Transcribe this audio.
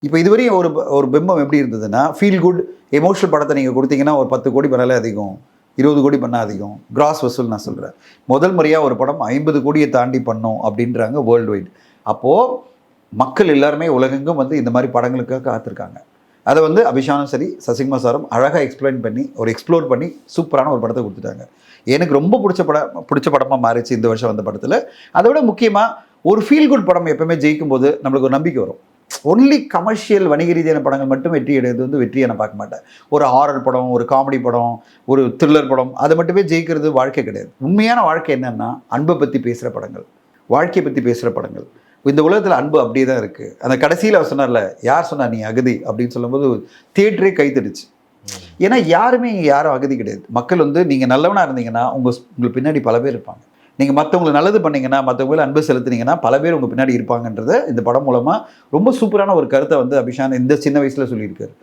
இப்போ இதுவரையும் ஒரு ஒரு பிம்பம் எப்படி இருந்ததுன்னா, ஃபீல் குட் எமோஷனல் படத்தை நீங்கள் கொடுத்தீங்கன்னா ஒரு 10 கோடி பண்ணாலே அதிகம், 20 கோடி பண்ணால் அதிகம். கிராஸ் வசூல் நான் சொல்கிறேன். முதல் முறையாக ஒரு படம் 50 கோடியை தாண்டி பண்ணோம் அப்படின்றாங்க வேர்ல்டு வைட். அப்போது மக்கள் எல்லாருமே உலகெங்கும் வந்து இந்த மாதிரி படங்களுக்காக காத்திருக்காங்க. அதை வந்து அபிஷானும் சரி, சசிகுமார் சாரும் அழகாக எக்ஸ்பிளைன் பண்ணி, எக்ஸ்ப்ளோர் பண்ணி சூப்பரான ஒரு படத்தை கொடுத்துட்டாங்க. எனக்கு ரொம்ப பிடிச்ச படமாக மாறிச்சு இந்த வருஷம் வந்த படத்தில். அதை விட முக்கியமாக ஒரு ஃபீல் குட் படம் எப்பவுமே ஜெயிக்கும் போது நம்மளுக்கு ஒரு நம்பிக்கை வரும். ஒன்லி கமர்ஷியல் வணிக ரீதியான படங்கள் மட்டும் வெற்றி அடைவது வந்து வெற்றியை நான் பார்க்க மாட்டேன். ஒரு ஹாரர் படம், ஒரு காமெடி படம், ஒரு த்ரில்லர் படம் அதை மட்டுமே ஜெயிக்கிறது வாழ்க்கை கிடையாது. உண்மையான வாழ்க்கை என்னன்னா அன்பை பற்றி பேசுகிற படங்கள், வாழ்க்கையை பற்றி பேசுகிற படங்கள். இந்த உலகத்தில் அன்பு அப்படியே தான் இருக்குது. அந்த கடைசியில் அவர் சொன்னார்ல, யார் சொன்னா நீ அகதி அப்படின்னு சொல்லும்போது தியேட்டரே கைத்தடிச்சு. ஏன்னா யாருமே இங்கே யாரும் அகதி கிடையாது. மக்கள் வந்து நீங்கள் நல்லவனாக இருந்தீங்கன்னா உங்களுக்கு பின்னாடி பல பேர் இருப்பாங்க. நீங்கள் மற்றவங்களுக்கு நல்லது பண்ணீங்கன்னா, மற்றவங்களுக்கு அன்பு செலுத்துனீங்கன்னா பல பேர் உங்கள் பின்னாடி இருப்பாங்கன்றத இந்த படம் மூலமாக ரொம்ப சூப்பரான ஒரு கருத்தை வந்து அபிஷான் இந்த சின்ன வயசில் சொல்லியிருக்காரு.